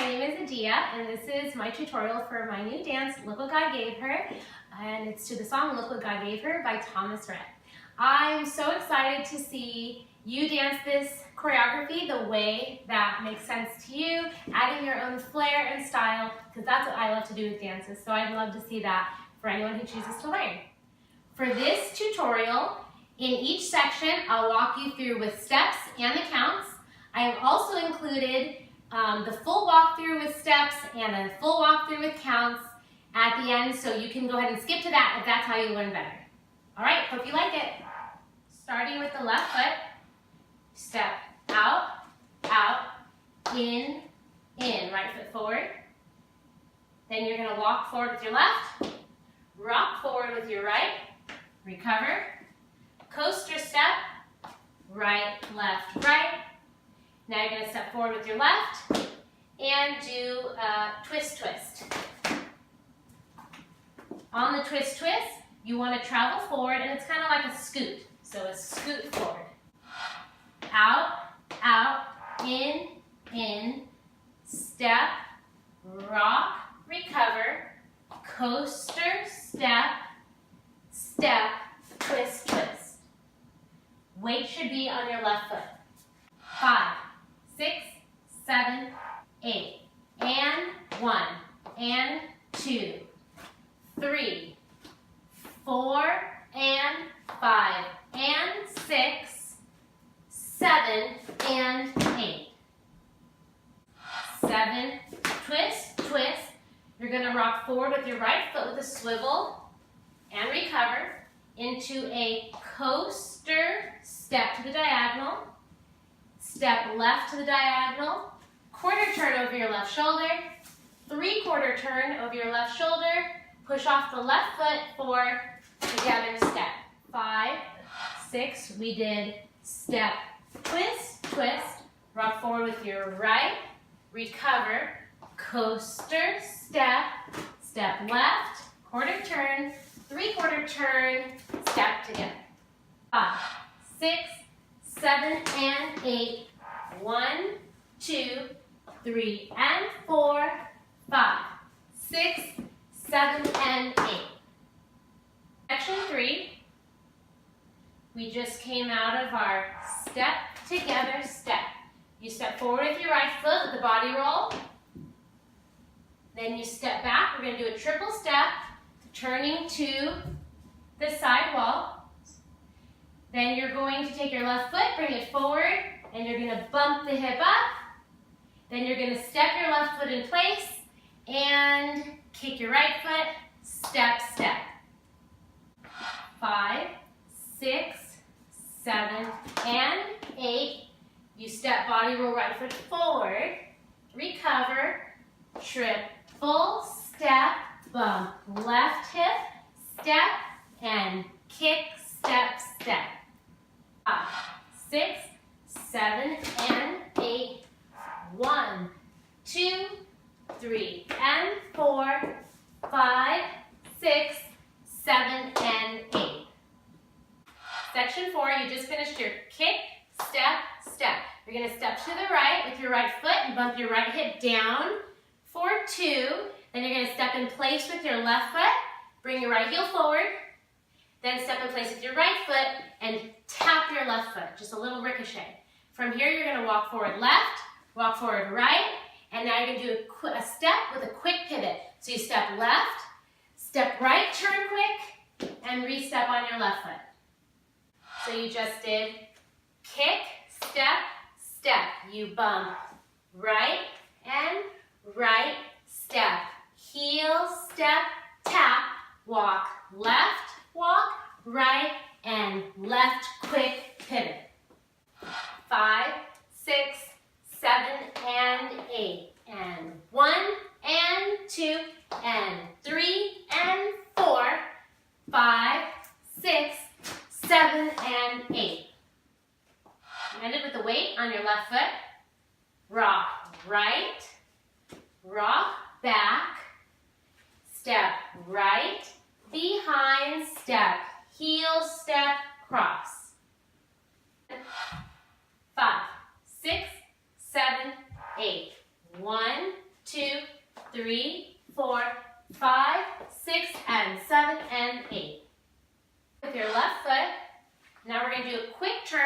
my name is Adia, and this is my tutorial for my new dance, Look What God Gave Her, and it's to the song Look What God Gave Her by Thomas Rhett. I'm so excited to see you dance this choreography the way that makes sense to you, adding your own flair and style, because that's what I love to do with dances, so I'd love to see that for anyone who chooses to learn. For this tutorial, in each section, I'll walk you through with steps and the counts. I have also included the full walkthrough with steps and a full walkthrough with counts at the end, so you can go ahead and skip to that if that's how you learn better. All right, hope you like it. Starting with the left foot, step out, out, in, right foot forward. Then you're gonna walk forward with your left, rock forward with your right, recover, coaster step, right, left, right. Now you're going to step forward with your left and do a twist, twist. On the twist, twist, you want to travel forward, and it's kind of like a scoot. So a scoot forward. Out, out, in, step, rock, recover, coaster, step, step, twist, twist. Weight should be on your left foot. 5, 6, 7, 8, and 1, and 2, 3, 4, and 5, and 6, 7, and 8. 7, twist, twist. You're going to rock forward with your right foot with a swivel and recover into a coaster step to the diagonal. Step left to the diagonal, quarter turn over your left shoulder, 3/4 turn over your left shoulder, push off the left foot for together step. 5, 6, we did step, twist, twist, rock forward with your right, recover, coaster, step, step left, quarter turn, 3/4 turn, step together. 5, 6, 7, and 8. 1, 2, 3, and 4, 5, 6, 7, and 8. Section 3, we just came out of our step together step. You step forward with your right foot with the body roll. Then you step back. We're going to do a triple step, turning to the side wall. Then you're going to take your left foot, bring it forward, and you're going to bump the hip up. Then you're going to step your left foot in place and kick your right foot, step, step. 5, 6, 7, and 8. You step, body roll right foot forward, recover, triple step, bump left hip, step, and kick, step, step. 5, 6, 7, and 8. 1, 2, 3, and 4, 5, 6, 7, and 8. Section 4, you just finished your kick, step, step. You're going to step to the right with your right foot and bump your right hip down for 2. Then you're going to step in place with your left foot, bring your right heel forward. Then step in place with your right foot and tap your left foot, just a little ricochet. From here, you're going to walk forward left, walk forward right, and now you're going to do a step with a quick pivot. So you step left, step right, turn quick, and re-step on your left foot. So you just did kick, step, step. You bump right and right, step, heel, step, tap, walk left, walk, right, and left, quick pivot. 5, 6, 7, and 8. And 1, and 2, and 3, and 4, 5, 6, 7, and 8. Ended with the weight on your left foot. Rock right, rock back, step right, behind, step, heel, step, cross. 5, 6, 7, 8. 1,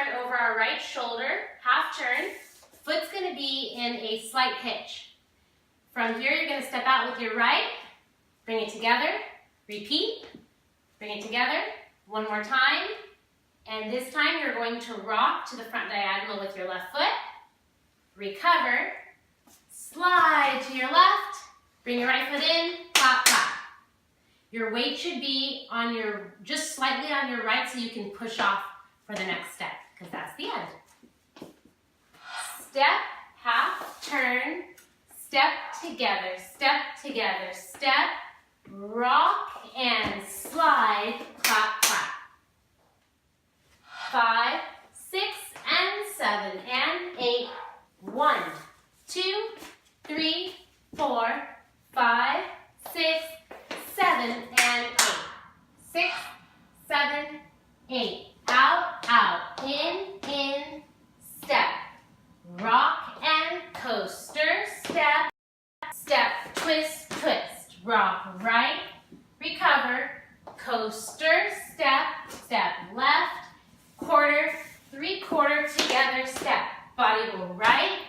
turn over our right shoulder, half turn. Foot's going to be in a slight hitch. From here, you're going to step out with your right, bring it together, repeat, bring it together, one more time, and this time you're going to rock to the front diagonal with your left foot, recover, slide to your left, bring your right foot in, clap, clap. Your weight should be on your, just slightly on your right so you can push off for the next step, because that's the end. Step, half, turn, step, together, step, rock and slide, clap, clap. 5, 6, and 7, and 8. 1, 2, 3, 4, 5, 6, 7, and 8. 6, 7, 8. Out, out, in, step. Rock and coaster, step, step, twist, twist. Rock right, recover, coaster, step, step left, quarter, 3/4 together, step. Body go right,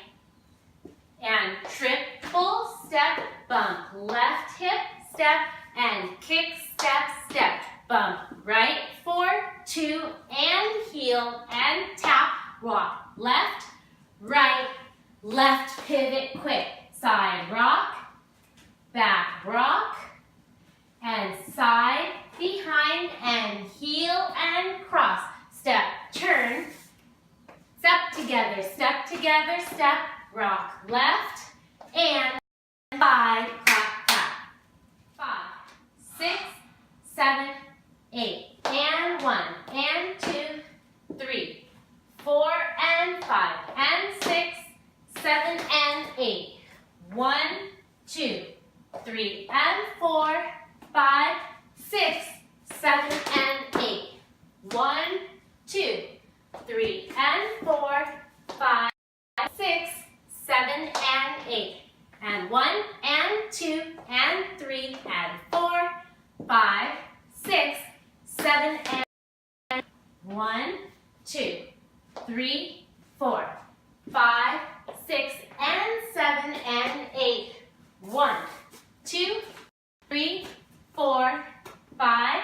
and triple step, bump, left hip, step, and kick, step, step, bump, right, 4, 2, and heel, and tap, walk, left, right, left, pivot, quick, side rock, back rock, and side, behind, and heel, and cross, step, turn, step together, step, rock, left, and 5, clap, clap. 5, 6, 7, 8, and 1, and 2, 3, 4, and 5, and 6, 7, and 8. 1, 2, 3, and 4, 5, 6, 7, and 8. 1, 2, 3, and 4, 5, 6, 7, and 8. And 1, and 2, and 3, and 4, 5, 6, 7, and 1, 2, 3, 4, 5, 6, and 7, and 8. 1, 2, 3, 4, 5,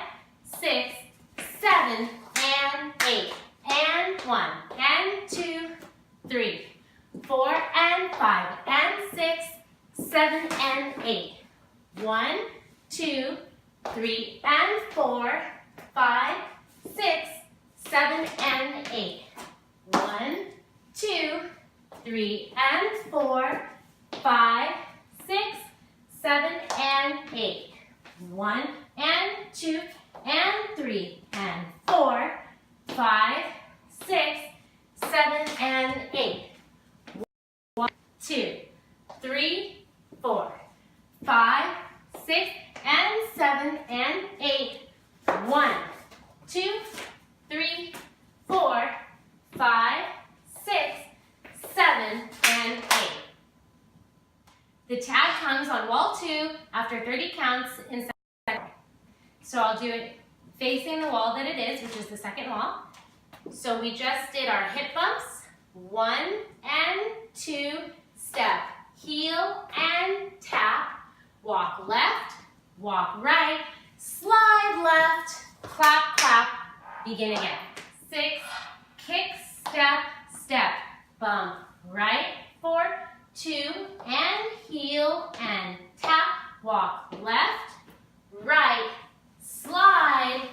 6, 7, and 8. And 1, and 2, 3, 4, and 5, and 6, 7, and 8. 1, 2, 3, and 4, 5, 6, 7, and 8. 1, 2, 3, and 4, 5, 6, 7, and 8. 1, and 2, and 3, and 4, 5, 6, 7, and 8. 1, 2, 3, 4, 5, 6, and 7, and 8. 1, 2, 3, 4, 5, 6, 7, and 8. The tag comes on wall 2 after 30 counts in second. So I'll do it facing the wall that it is, which is the second wall. So we just did our hip bumps. 1 and 2, step, heel and tap, walk left, walk right, slide left, clap, clap, begin again. 6, kick, step, step, bump right, 4, 2, and heel and tap, walk left, right, slide,